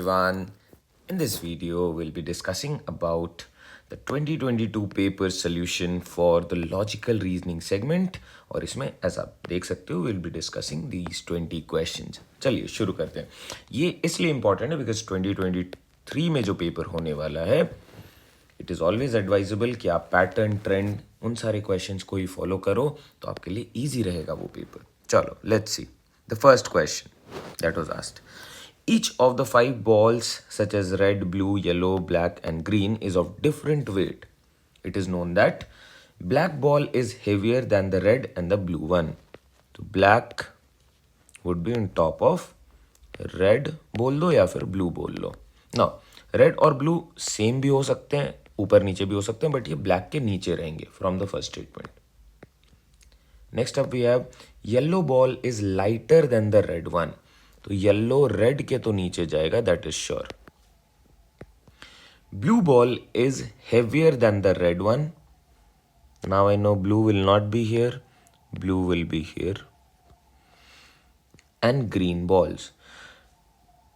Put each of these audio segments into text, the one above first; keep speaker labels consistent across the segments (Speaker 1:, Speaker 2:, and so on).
Speaker 1: everyone. In this video, we'll be discussing about the 2022 paper solution for the logical reasoning segment. और इसमें ऐसा आप देख सकते हो we'll be discussing these 20 questions. चलिए शुरू करते हैं. ये इसलिए important है because 2023 में जो पेपर होने वाला है इट इज़ ऑलवेज एडवाइजेबल कि आप पैटर्न ट्रेंड उन सारे क्वेश्चंस को ही फॉलो करो तो आपके लिए ईजी रहेगा वो पेपर. चलो let's see the first question that was asked. Each of the 5 balls such as red, blue, yellow, black and green is of different weight. It is known that black ball is heavier than the red and the blue one. So black would be on top of red बोल दो या फिर blue बोल लो. Now red और blue same भी हो सकते हैं, ऊपर नीचे भी हो सकते हैं, बट ये black के नीचे रहेंगे from the first statement. Next up we have yellow ball is lighter than the red one. तो येलो रेड के तो नीचे जाएगा, that is sure. Blue ball is heavier than the red one. Now I know blue will not be here, blue will be here. And green balls,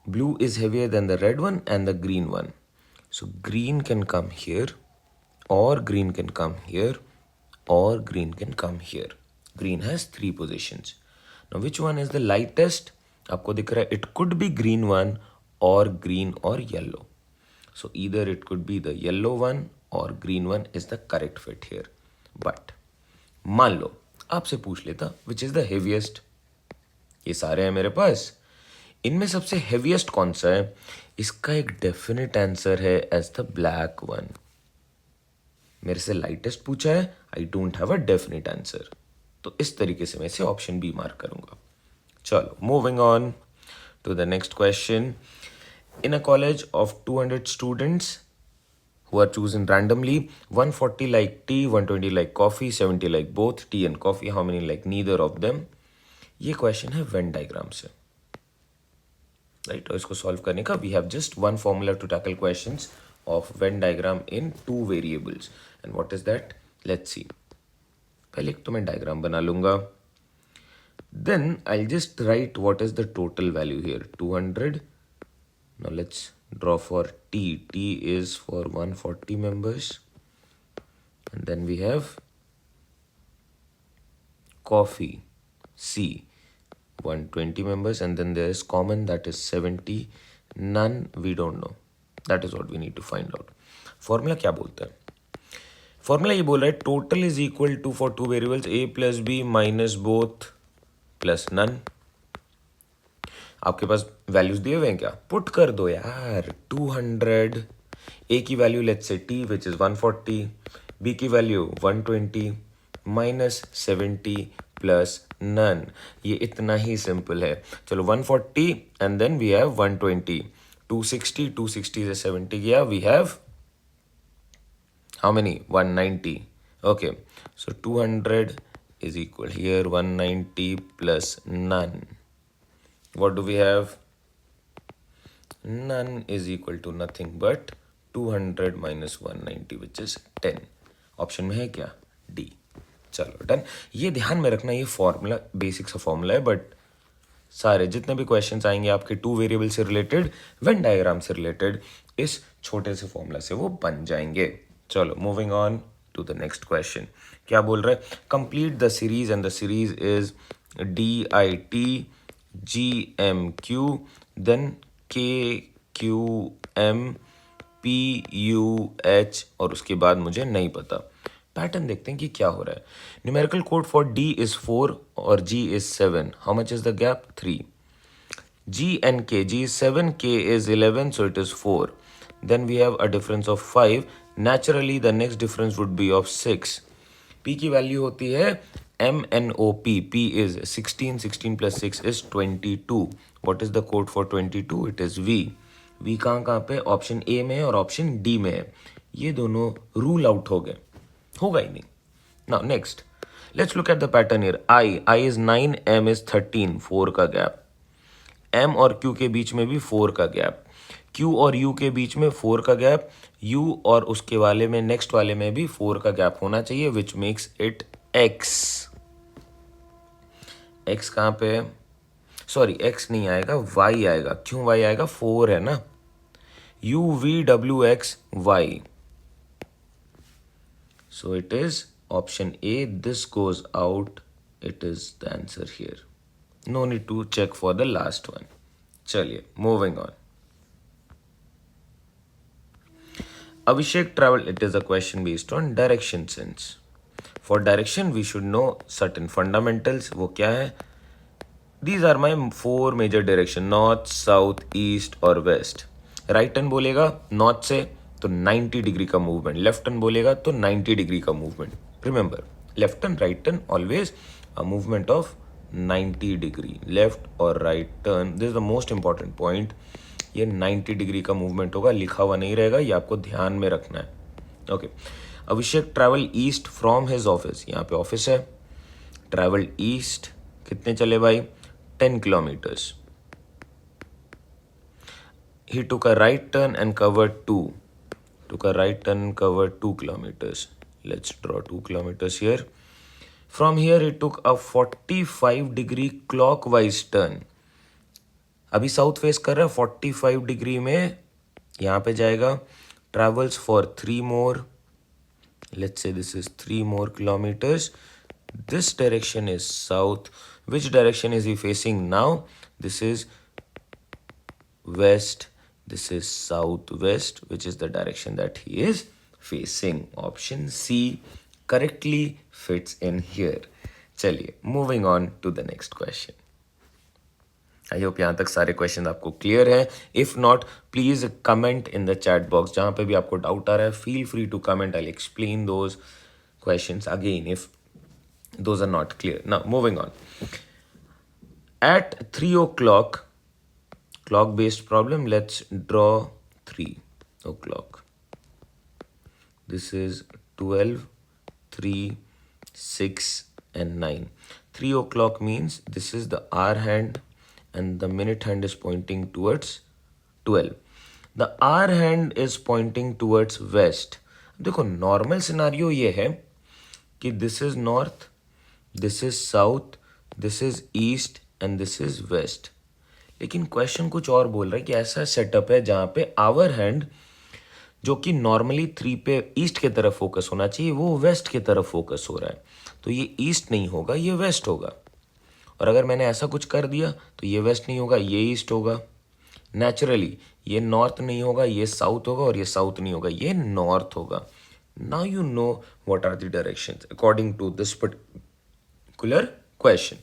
Speaker 1: blue is heavier than the red one and the green one. So green can come here, और green can come here, और green can come here. Green has 3 positions. Now which one is the lightest? आपको दिख रहा है it could be green one or green or yellow. So either it could be the yellow one or green one is the correct fit here. But मान लो आपसे पूछ लेता which is the heaviest. ये सारे हैं मेरे पास, इनमें सबसे हेवीएस्ट कौन सा है? इसका एक डेफिनेट आंसर है एज द ब्लैक वन. मेरे से लाइटेस्ट पूछा है, I don't have a definite answer, तो इस तरीके से मैं इसे ऑप्शन बी मार्क करूंगा. Chalo, moving on to the next question. In a college of 200 students who are chosen randomly, 140 like tea, 120 like coffee, 70 like both tea and coffee, how many like neither of them? ये question है Venn diagram से, right? और इसको solve करने का we have just one formula to tackle questions of Venn diagram in 2 variables. And what is that? Let's see. पहले तो मैं diagram बना लूँगा. Then I'll just write what is the total value here, 200. Now let's draw for T. T is for 140 members. And then we have coffee, C, 120 members. And then there is common, that is 70. None, we don't know. That is what we need to find out. Formula क्या बोलता है? Formula ये बोल रहा है total is equal to for 2 variables A plus B minus both plus none. आपके पास values दिए हुए हैं क्या? पुट कर दो यार. 200, ए की value let's say T which is 140, B की वैल्यू 120 माइनस 70 प्लस नन. ये इतना ही सिंपल है. चलो 140 एंड देन वी हैव 120, 260 से 70 गया, we have how many? 190. Okay, so 200 is equal here 190 plus none. What do we have? None is equal to nothing but 200 minus 190 which is 10. Option में है क्या? D. चलो done. ये ध्यान में रखना, ये फॉर्मूला बेसिक सा फॉर्मूला है, बट सारे जितने भी क्वेश्चंस आएंगे आपके 2 वेरिएबल से रिलेटेड, वेन डायग्राम से रिलेटेड, इस छोटे से फॉर्मूला से वो बन जाएंगे. चलो moving on to the next question. क्या बोल रहा है? Complete the series and the series is DIT GMQ then KQM PUH और उसके बाद मुझे नहीं पता. पैटर्न देखते हैं कि क्या हो रहा है. Numerical code for D is 4 और G is 7. How much is the gap? 3. G and K, G is 7, K is 11, so it is 4. Then we have a difference of 5. Naturally the next difference would be of 6. P की value होती है MNOP. P is 16, 16 plus 6 is 22. What is the code for 22? It is V. V कहाँ पे? Option A में है और option D में है. ये दोनों रूल आउट हो गए, होगा ही नहीं. Now next, let's look at the pattern here. I is 9, M is 13, 4 का गैप. M और Q के बीच में भी 4 का गैप. Q और U के बीच में 4 का गैप. U और उसके वाले में नेक्स्ट वाले में भी 4 का गैप होना चाहिए, which makes it X. X कहाँ पे है? सॉरी, X नहीं आएगा, Y आएगा. क्यों Y आएगा? 4 है ना, UVWXY. So it is option A. This goes out. It is the answer here. No need to check for the last one. Chaliye, moving on. Abhishek traveled. It is a question based on direction sense. For direction, we should know certain fundamentals. वो क्या है? These are my 4 major direction: north, south, east और west. Right turn बोलेगा north से तो 90 degree का movement, left turn बोलेगा तो 90 डिग्री का movement. Remember, left turn right turn always a movement of 90 degree. Left और right turn, this is the most important point. ये 90 डिग्री का मूवमेंट होगा, लिखा हुआ नहीं रहेगा, ये आपको ध्यान में रखना है. Okay. Abhishek travel east from his office. यहाँ पे ऑफिस है. ट्रैवल ईस्ट कितने चले भाई? 10 kilometers. He took a right turn and covered 2. Took a right turn and covered 2 kilometers. Let's draw 2 kilometers here. From here he took a 45 degree clockwise turn. अभी south face कर रहा है, 45 degree में यहाँ पे जाएगा. Travels for 3 more. Let's say this is 3 more kilometers. This direction is south. Which direction is he facing now? This is west. This is southwest, which is the direction that he is facing. Option C correctly fits in here. चलिए, moving on to the next question. I hope यहाँ तक सारे question आपको clear है. If not please comment in the chat box. जहाँ पे भी आपको डाउट आ रहा है, feel free to comment. I explain those questions again if those are not clear. Now moving on. At 3 o'clock, clock based problem, let's draw 3 o'clock. This is 12, 3, 6 and 9. 3 o'clock means this is the hour hand and the minute hand is pointing towards 12. The hour hand is pointing towards west. देखो normal scenario ये है कि this is north, this is south, this is east and this is west. लेकिन question कुछ और बोल रहा है कि ऐसा सेटअप है जहाँ पे आवर हैंड जो कि नॉर्मली 3 पे ईस्ट की तरफ फोकस होना चाहिए, वो वेस्ट की तरफ फोकस हो रहा है. तो ये ईस्ट नहीं होगा, ये वेस्ट होगा. और अगर मैंने ऐसा कुछ कर दिया तो ये वेस्ट नहीं होगा, ये ईस्ट होगा. नेचुरली ये नॉर्थ नहीं होगा, ये साउथ होगा, और ये साउथ नहीं होगा, ये नॉर्थ होगा. Now you know what are the directions according to this particular question.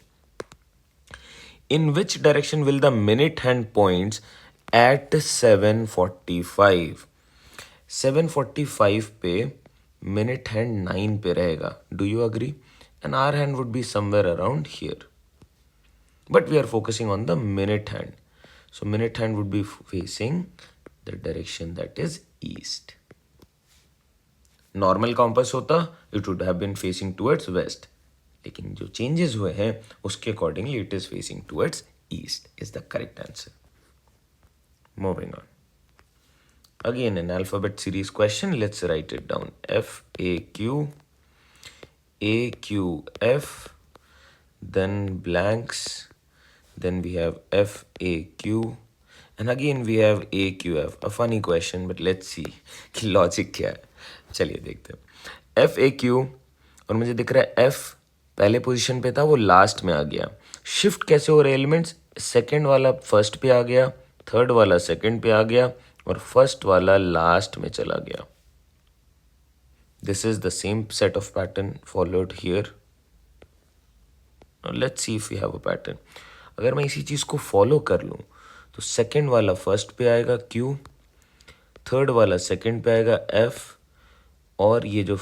Speaker 1: In which direction will the minute hand points at 7:45? 7:45 पे minute hand 9 पे रहेगा. Do you agree? And our hand would be somewhere around here. But we are focusing on the minute hand. So minute hand would be facing the direction that is east. Normal compass होता, it would have been facing towards west. लेकिन जो changes हुए हैं उसके accordingly it is facing towards east is the correct answer. Moving on. Again an alphabet series question. Let's write it down. FAQ, AQF, then blanks, then we have FAQ, and again we have AQF. A funny question, but let's see कि logic क्या है. चलिए देखते हैं. FAQ, और मुझे दिख रहा है F पहले पोजीशन पे था, वो लास्ट में आ गया. शिफ्ट कैसे हो रहे एलिमेंट्स? सेकंड वाला फर्स्ट पे आ गया, थर्ड वाला सेकंड पे आ गया, और फर्स्ट वाला लास्ट में चला गया. This is the same set of pattern followed here. Let's see if we have a pattern. अगर मैं इसी चीज को फॉलो कर लूं तो सेकंड वाला फर्स्ट पे आएगा Q, थर्ड वाला सेकंड पे आएगा F, और ये जो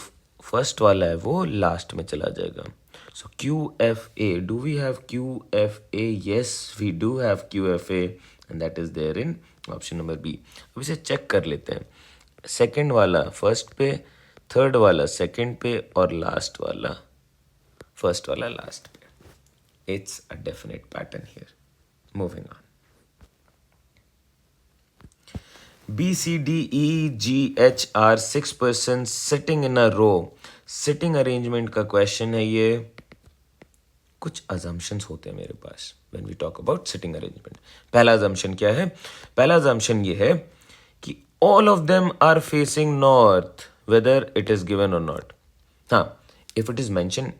Speaker 1: फर्स्ट वाला है वो लास्ट में चला जाएगा. So QFA, do we have QFA? Yes, we do have QFA, and that is there in option number B. अब इसे चेक कर लेते हैं. सेकंड वाला फर्स्ट पे, थर्ड वाला सेकंड पे, और लास्ट वाला फर्स्ट वाला लास्ट पे. It's a definite pattern here. Moving on. B, C, D, E, G, H are 6 persons sitting in a row. Sitting arrangement का क्वेश्चन है ये. कुछ assumptions होते हैं मेरे पास when we talk about sitting arrangement. पहला assumption क्या है? पहला assumption ये है कि all of them are facing north, whether it is given or not. हाँ, if it is mentioned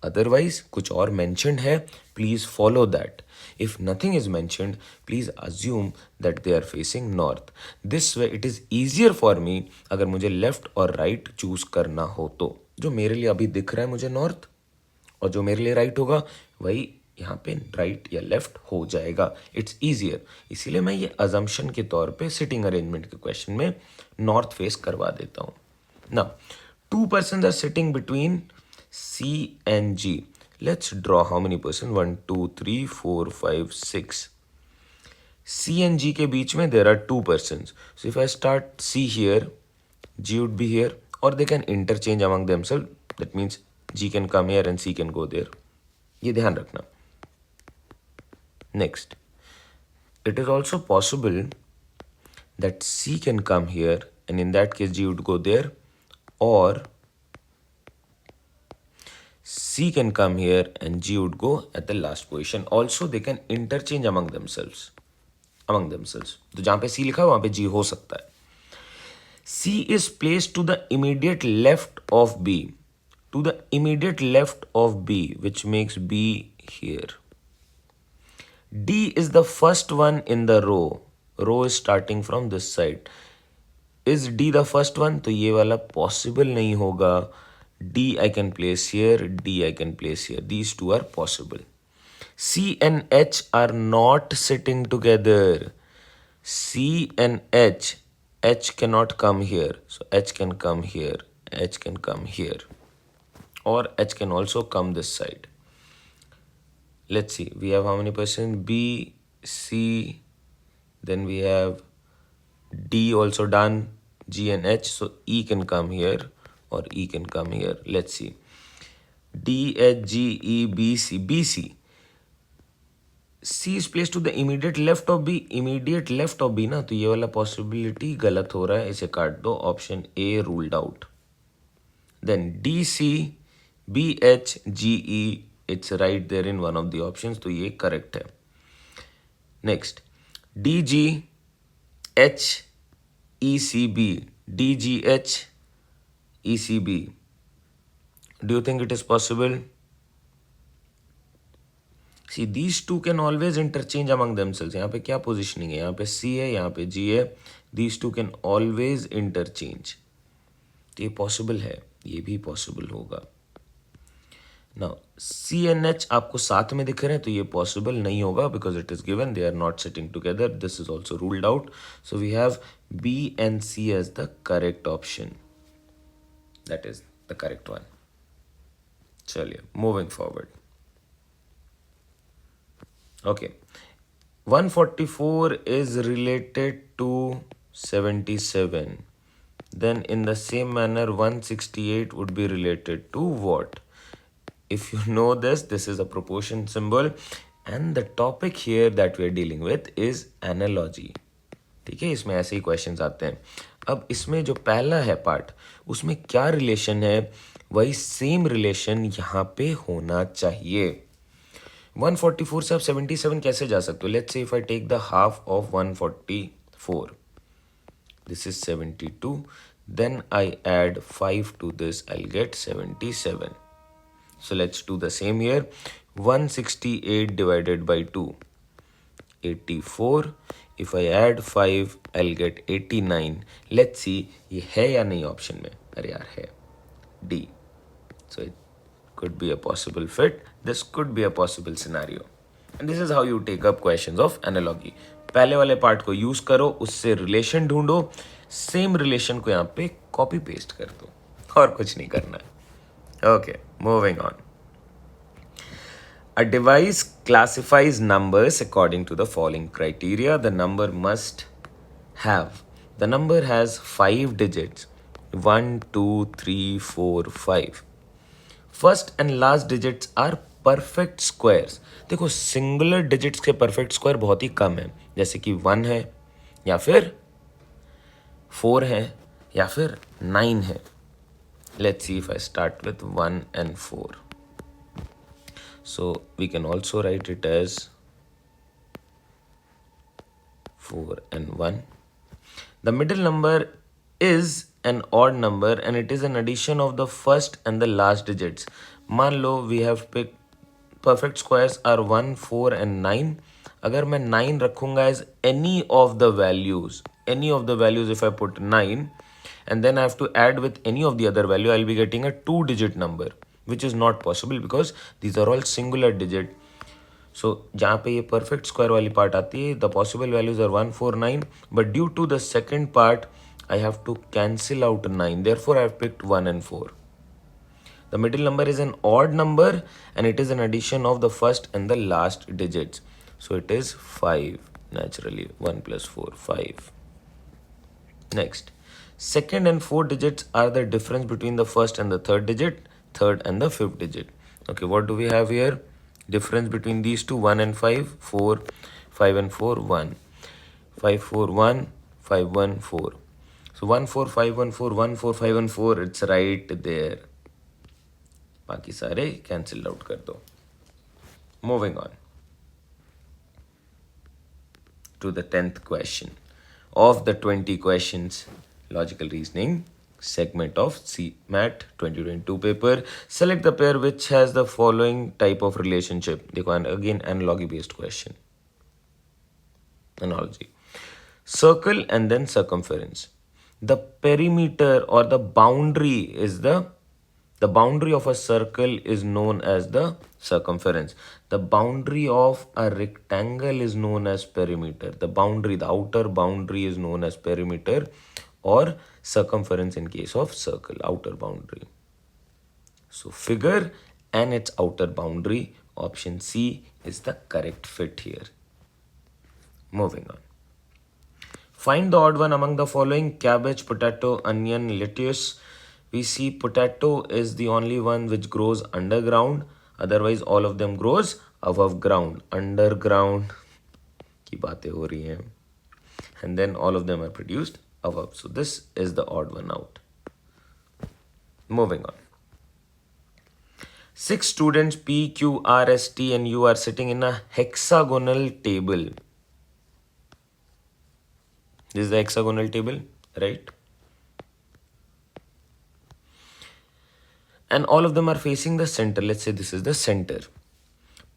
Speaker 1: otherwise, कुछ और mentioned है, please follow that. If nothing is mentioned, please assume that they are facing north. This way it is easier for me अगर मुझे left और right choose करना हो तो. जो मेरे लिए अभी दिख रहा है मुझे north, और जो मेरे लिए right होगा वही यहाँ पे राइट या लेफ्ट हो जाएगा. It's easier. इसीलिए मैं ये अजम्पशन के तौर पे सिटिंग अरेंजमेंट के क्वेश्चन में नॉर्थ फेस करवा देता हूँ. ना 2 persons are sitting between C and G. Let's draw how many person? 1, 2, 3, 4, 5, 6. C and G के बीच में there are 2 persons. So if I start C here, G would be here, or they can interchange among themselves. That means G can come here and C can go there. ये ध्यान रखना. Next, it is also possible that C can come here, and in that case G would go there, or C can come here and G would go at the last position. Also, they can interchange among themselves. तो जहाँ पे C लिखा है वहाँ पे G हो सकता है. C is placed to the immediate left of B. To the immediate left of B, which makes B here. D is the first one in the row. Row is starting from this side. Is D the first one? तो ये वाला possible नहीं होगा. D I can place here, D I can place here. These two are possible. C and H are not sitting together. C and H cannot come here. So H can come here, H can come here. Or H can also come this side. Let's see, we have how many persons? B, C, then we have D also done, G and H. So E can come here or E can come here. Let's see. D, H, G, E, B, C. B, C. C is placed to the immediate left of B. Immediate left of B ना, तो ये वाला possibility गलत हो रहा है, इसे काट दो. Option A ruled out. Then D, C, B, H, G, E. It's right there in one of the options, तो ये correct है. Next, D, G, H, E, C, B. D, G, H, E, C, B. Do you think it is possible? See, these two can always interchange among themselves. यहाँ पे क्या positioning है? यहाँ पे C है, यहाँ पे G है. These two can always interchange. तो ये possible है, ये भी possible होगा. Now, C and H आपको साथ में दिख रहे हैं, तो ये possible नहीं होगा because it is given they are not sitting together. This is also ruled out. So we have B and C as the correct option. That is the correct one. चलिए, moving forward. Okay, 144 is related to 77. Then in the same manner, 168 would be related to what? If you know this, this is a proportion symbol. And the topic here that we are dealing with is analogy. ठीक है, इसमें ऐसे ही questions आते हैं. अब इसमें जो पहला है पार्ट, उसमें क्या रिलेशन है, वही सेम रिलेशन यहाँ पे होना चाहिए. 144 से आप 77 कैसे जा सकते हो? Let's say if I take the half of 144, this is 72, then I add 5 to this, I'll get 77. So let's do the same here. 168 divided by 2, 84. If I add 5, I'll get 89. Let's see, ये है या नहीं option में? अरे यार है, D. So it could be a possible fit. This could be a possible scenario. And this is how you take up questions of analogy. पहले वाले पार्ट को यूज करो, उससे रिलेशन ढूंढो, सेम रिलेशन को यहाँ पे कॉपी पेस्ट कर दो, और कुछ नहीं करना है. Okay, moving on. A device classifies numbers according to the following criteria. The number must have. The number has 5 digits. 1, 2, 3, 4, 5. First and last digits are perfect squares. देखो, सिंगुलर डिजिट्स के perfect square बहुत ही कम है, जैसे कि 1 है, या फिर 4 है, या फिर 9 है. Let's see if I start with 1 and 4. So we can also write it as 4 and 1. The middle number is an odd number and it is an addition of the first and the last digits. मान लो we have picked perfect squares are 1, 4 and 9. अगर मैं 9 रखूंगा as any of the values if I put 9 and then I have to add with any of the other value, I'll be getting a 2-digit number, which is not possible because these are all singular digit. So जहाँ पे ये perfect square वाली part आती है, the possible values are 1, 4, 9, but due to the second part, I have to cancel out 9. Therefore, I have picked 1 and 4. The middle number is an odd number and it is an addition of the first and the last digits. So it is 5 naturally. 1 plus 4, 5. Next, second and fourth digits are the difference between the first and the third digit, third and the fifth digit. Okay, what do we have here? Difference between these two, 1 and 5, 4, 5 and 4, 1. 5, 4, 1, 5, 1, 4. So 1, 4, 5, 1, 4, 1, 4, 5, 1, 4, it's right there. बाकी सारे cancel out कर दो. Moving on to the 10th question of the 20 questions logical reasoning segment of CMAT 2022 paper. Select the pair which has the following type of relationship. देखो again analogy based question. Analogy. Circle and then circumference. The perimeter or the boundary is the boundary of a circle is known as the circumference. The boundary of a rectangle is known as perimeter. The boundary, the outer boundary is known as perimeter or circumference in case of circle, outer boundary. So figure and its outer boundary, option C is the correct fit here. Moving on. Find the odd one among the following: cabbage, potato, onion, lettuce. We see potato is the only one which grows underground. Otherwise, all of them grows above ground. Underground की बातें हो रही हैं. And then all of them are produced above. So this is the odd one out. Moving on. 6 students P, Q, R, S, T and U are sitting in a hexagonal table. This is the hexagonal table, right? And all of them are facing the center. Let's say this is the center.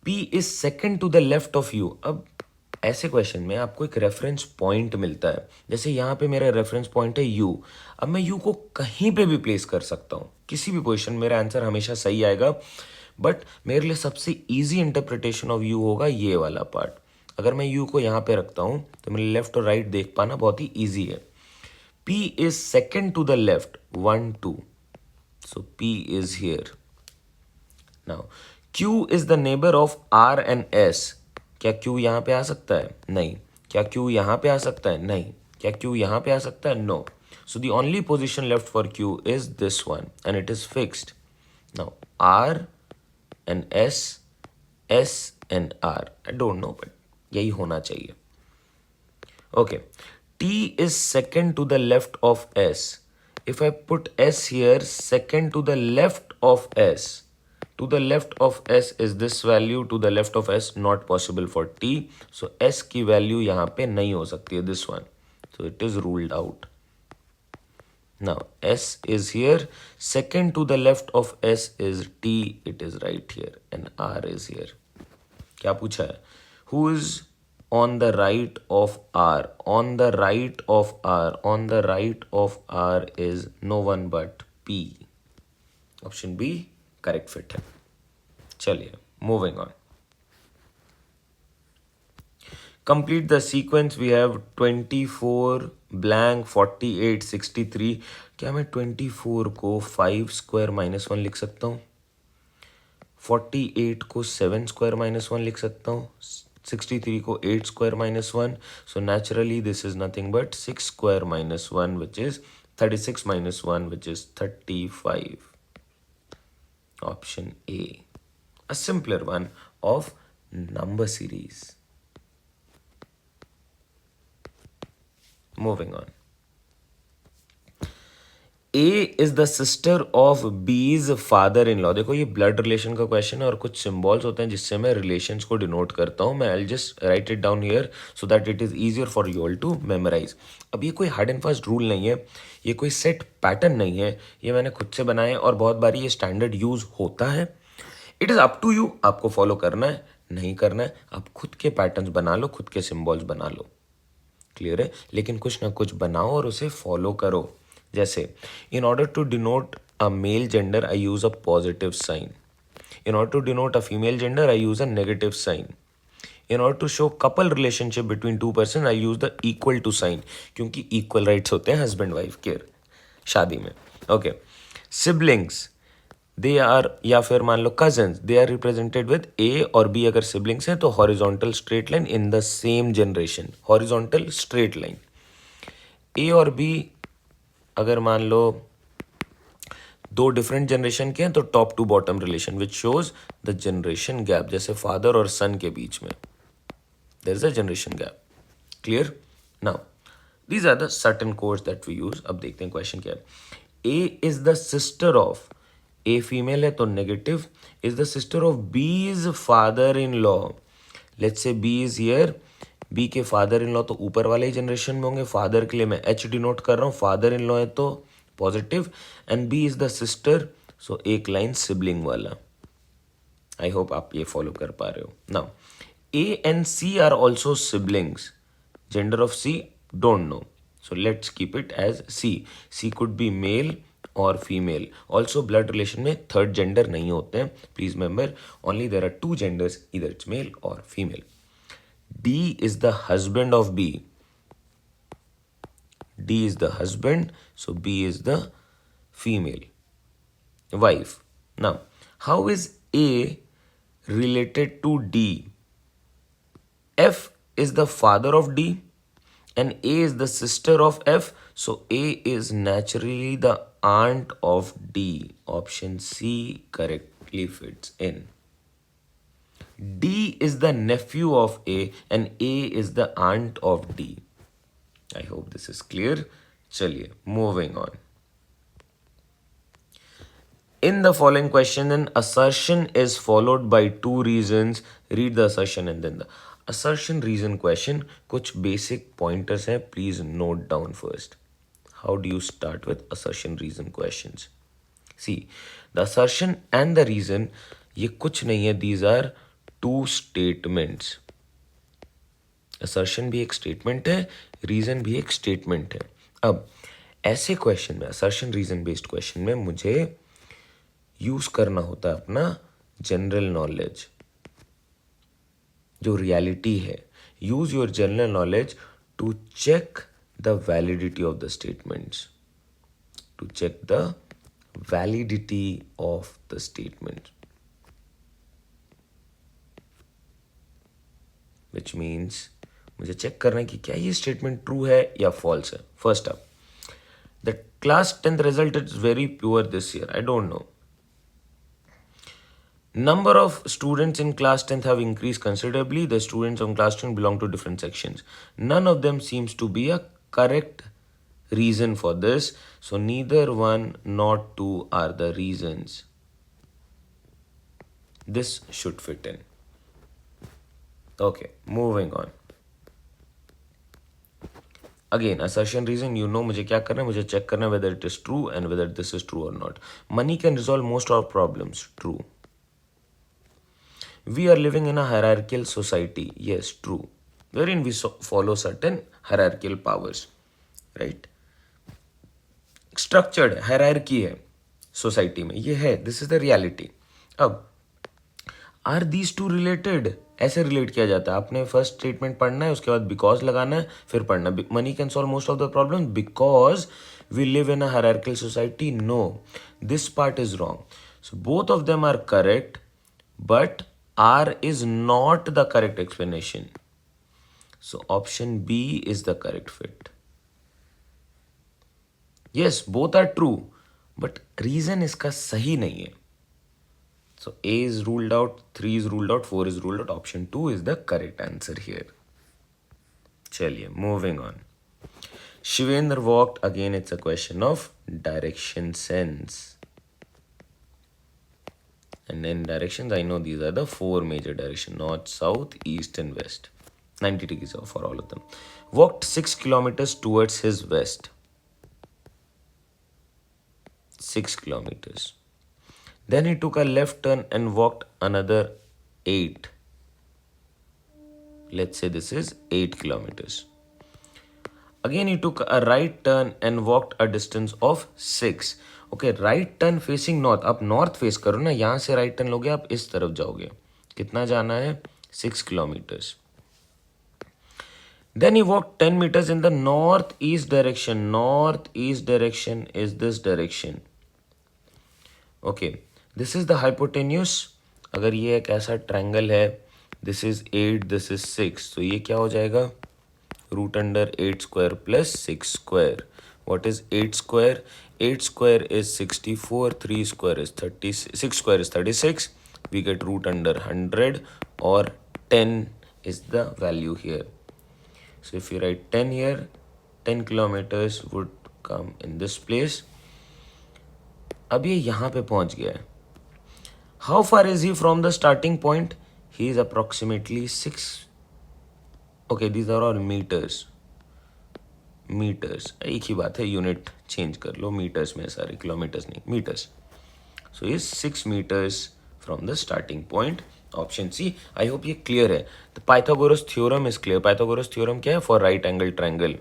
Speaker 1: P is second to the left of U. अब ऐसे question में आपको एक reference point मिलता है. जैसे यहाँ पे मेरा रेफरेंस पॉइंट है U. अब मैं U को कहीं पे भी प्लेस कर सकता हूँ, किसी भी पोजीशन. मेरा आंसर हमेशा सही आएगा. बट मेरे लिए सबसे इजी इंटरप्रिटेशन ऑफ U होगा ये वाला पार्ट. अगर मैं U को यहाँ पे रखता हूँ तो मेरे लेफ्ट और राइट देख पाना बहुत ही ईजी है. P is second to the left, 1, 2. So P is here. Now Q is the neighbor of R and S. क्या Q यहाँ पे आ सकता है? नहीं. क्या Q यहाँ पे आ सकता है? नहीं. क्या Q यहाँ पे आ सकता है? No. So the only position left for Q is this one and it is fixed. Now R and S, S and R. I don't know but यही होना चाहिए. Okay. T is second to the left of S. If I put S here, second to the left of S. To the left of S is this value. To the left of S, not possible for T. So S की value यहाँ पे नहीं हो सकती है, this one. So it is ruled out. Now S is here. Second to the left of S is T. It is right here. And R is here. क्या पूछा है? Who is on the right of R? On the right of R. On the right of R is no one but P. Option B correct fit है. चलिए moving on. Complete the sequence. We have 24 blank 48 63. क्या मैं 24 को 5 square minus 1 लिख सकता हूँ? 48 को 7 square minus 1 लिख सकता हूँ. 63 को 8 square minus 1. So naturally this is nothing but 6 square minus 1, which is 36 minus 1, which is 35. Option A. A simpler one of number series. Moving on. A is the sister of बीज father in law. देखो ये blood relation का question है और कुछ symbols होते हैं जिससे मैं रिलेशंस को डिनोट करता हूँ। मैं I just write it down here so that it is easier for you all to memorise. अब ये कोई हार्ड एंड फास्ट रूल नहीं है, ये कोई सेट पैटर्न नहीं है, ये मैंने खुद से बनाया है और बहुत बारी ये स्टैंडर्ड यूज होता है। It is up to you, आपको फॉलो करना है नहीं करना है। आप खुद के पैटर्न्स बना लो, खुद के सिंबल्स बना लो, क्लियर है। लेकिन कुछ ना कुछ बनाओ और उसे फॉलो करो। जैसे in order to denote a male gender I use a positive sign, in order to denote a female gender I use a negative sign, in order to show couple relationship between two person I use the equal to sign, क्योंकि equal rights होते हैं husband wife के शादी में। Okay, siblings they are, या फिर मान लो cousins, they are represented with A और बी। अगर सिबलिंग्स हैं तो horizontal straight line in the same generation, horizontal straight line. A और बी अगर मान लो दो डिफरेंट जनरेशन के हैं तो top to bottom relation which shows the generation gap, जैसे फादर और सन के बीच में there is a generation gap. Clear? Now these are the certain codes that we use. अब देखते हैं क्वेश्चन क्या है। A is the sister of, a female है तो negative, is the sister of B is father in law. Let's say B is here, B के father in law तो ऊपर वाले ही जनरेशन में होंगे। फादर के लिए मैं एच डिनोट कर रहा हूँ, फादर इन लॉ है तो positive, and B is the sister, so एक लाइन सिबलिंग वाला। आई होप आप ये फॉलो कर पा रहे हो। Now A and C are also siblings, gender of C don't know, so let's keep it as C. C could be male or female. Also blood relation में third gender नहीं होते हैं. Please remember only there are two genders, either it's male or female. D is the husband of B. D is the husband, so B is the female wife. Now how is A related to D? F is the father of D and A is the sister of F, so A is naturally the aunt of D. Option C correctly fits in. D is the nephew of A and A is the aunt of D. I hope this is clear. Chaliye, moving on. In the following question, an assertion is followed by two reasons. Read the assertion and then the assertion reason question. कुछ basic pointers हैं, please note down first. How do you start with assertion reason questions? See, the assertion and the reason ये कुछ नहीं है, these are two statements. assertion भी एक statement है, reason भी एक statement है. अब ऐसे question में, assertion reason based question में मुझे यूज करना होता है अपना जनरल नॉलेज, जो रियलिटी है. Use your general knowledge to check the validity of the statements, to check the validity of the statement, which means मुझे चेक करना है कि क्या ये स्टेटमेंट ट्रू है या फॉल्स है. First up, the class 10th result is very pure this year. I don't know. Number of students in class 10th have increased considerably. The students on class 10 belong to different sections. None of them seems to be a correct reason for this. So neither one nor two are the reasons. This should fit in. Okay, moving on. Again, assertion reason, you know मुझे क्या करना है, मुझे check करना है whether it is true and whether this is true or not. Money can resolve most of our problems. True. We are living in a hierarchical society. Yes, true. Wherein we follow certain hierarchical powers, right? Structured hierarchy है society में, ये है. This is the reality. अब are these two related? ऐसे relate किया जाता है. आपने first statement पढ़ना है, उसके बाद because लगाना है, फिर पढ़ना money can solve most of the problems because we live in a hierarchical society. No, this part is wrong. So both of them are correct, but R is not the correct explanation. So option B is the correct fit. Yes, both are true, but reason इसका सही नहीं है. So A is ruled out, 3 is ruled out, 4 is ruled out. Option 2 is the correct answer here. चलिए, moving on. Shivendra walked. Again, it's a question of direction sense. And in directions, I know these are the four major directions: north, south, east, and west. 90 degrees off for all of them. Walked 6 kilometers towards his west. 6 kilometers. Then he took a left turn and walked another 8. Let's say this is 8 kilometers. Again, he took a right turn and walked a distance of 6. Okay, right turn facing north. आप north face करो ना, यहाँ से right turn लोगे आप इस तरफ जाओगे. कितना जाना है? 6 kilometers. Then he walked 10 meters in the northeast direction. Northeast direction is this direction. Okay, this is the hypotenuse. अगर ये एक ऐसा triangle है, this is 8, this is 6. तो ये क्या हो जाएगा? Root under 8 square plus 6 square. What is 8 square? 8 square is 64, 3 square is 36, 6 square is 36. We get root under 100 or 10 is the value here. So if you write 10 here, 10 kilometers would come in this place. अब ये यहाँ पे पहुँच गया है. How far is he from the starting point? He is approximately 6. Okay, these are all meters. Meters. एक ही बात है, यूनिट चेंज कर लो. मीटर्स में सारे, किलोमीटर्स नहीं, metres. So he is 6 meters from the starting point. Option C. I hope ये clear है. The Pythagoras theorem is clear. Pythagoras theorem क्या है? For right angle triangle.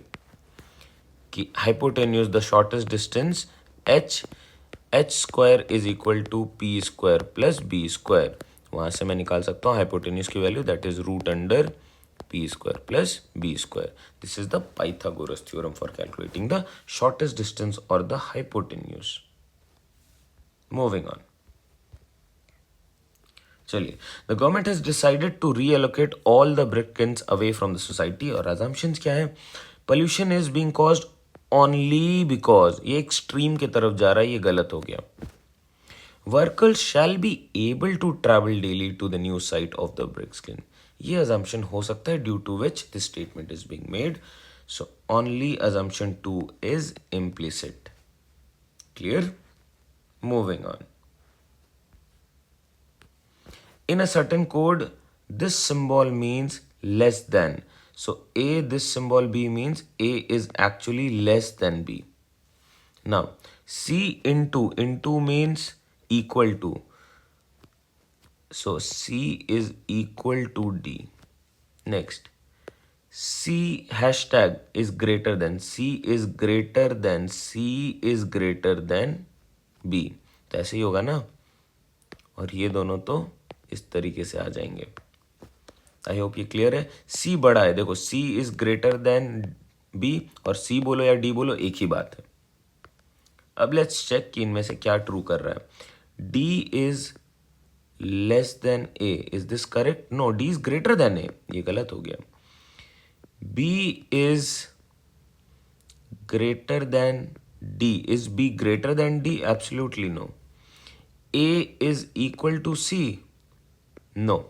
Speaker 1: कि hypotenuse, the shortest distance, h square is equal to p square plus b square. वहाँ से मैं निकाल सकता हूँ hypotenuse की value, that is root under p square plus b square. This is the Pythagoras theorem for calculating the shortest distance or the hypotenuse. Moving on. चलिए, the government has decided to reallocate all the brickens away from the society. और assumptions क्या है? Pollution is being caused only because, ये extreme की तरफ जा रहा है, ये गलत हो गया. Workers shall be able to travel daily to the new site of the brick kiln. ये assumption हो सकता है, due to which this statement is being made. So only assumption 2 is implicit. Clear? Moving on. In a certain code, this symbol means less than. So A, this symbol B means A is actually less than B. Now, C into means equal to. So C is equal to D. Next, C hashtag is greater than. C is greater than. C is greater than B. तो ऐसे ही होगा ना. और ये दोनों तो इस तरीके से आ जाएंगे. आई होप ये क्लियर है. C बड़ा है, देखो C is greater then B और C बोलो या D बोलो एक ही बात है. अब लेट्स चेक कि इनमें से क्या ट्रू कर रहा है. D is less than A. Is this correct? No, D is greater than A. ये गलत हो गया. B is greater than D. Is B greater than D? Absolutely no. A is equal to C? No.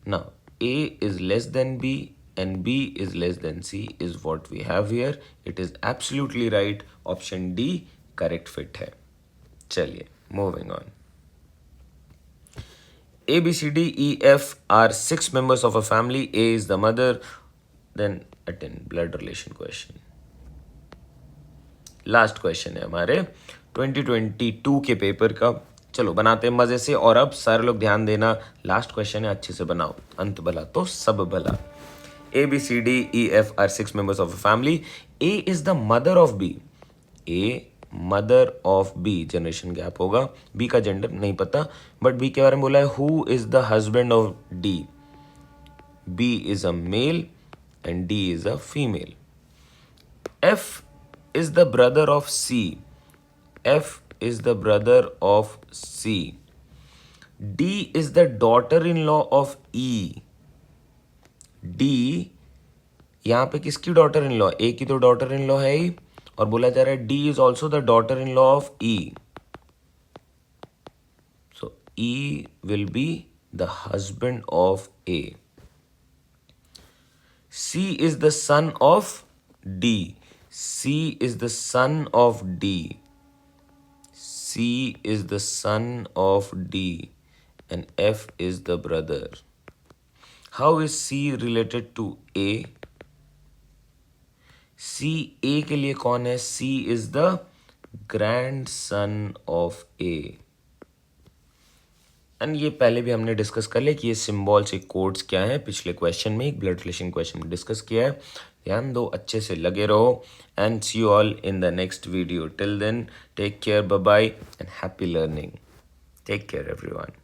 Speaker 1: Now, A is less than B and B is less than C is what we have here. It is absolutely right. Option D correct fit है. चलिए, moving on. A, B, C, D, E, F are 6 members of a family. A is the mother. Then attend blood relation question. Last question है हमारे 2022 के paper का. चलो बनाते हैं मजे से. और अब सारे लोग ध्यान देना, लास्ट क्वेश्चन है, अच्छे से बनाओ. अंत भला तो सब भला. A, B, C, D, E, F are 6 members of a family. A is the mother of B. A mother of B. Generation gap होगा. B का जेंडर नहीं पता, बट B के बारे में बोला है who is the husband of D. B is a male and D is a female. F is the brother of C. F is the brother of C. D is the daughter-in-law of E. D यहाँ पे किसकी daughter-in-law? A की तो daughter-in-law है ही, और बोला जा रहा है D is also the daughter-in-law of E. So E will be the husband of A. C is the son of D. C is the son of D. C is the son of D and F is the brother. How is C related to A? C A के लिए कौन है? C is the grandson of A. And ये पहले भी हमने discuss कर लिया कि ये सिम्बॉल्स एक कोड्स क्या हैं, पिछले क्वेश्चन में एक ब्लड रिलेशन क्वेश्चन में डिस्कस किया है. ध्यान दो, अच्छे से लगे रहो and see you all in the next video. Till then take care, bye bye and happy learning. Take care everyone.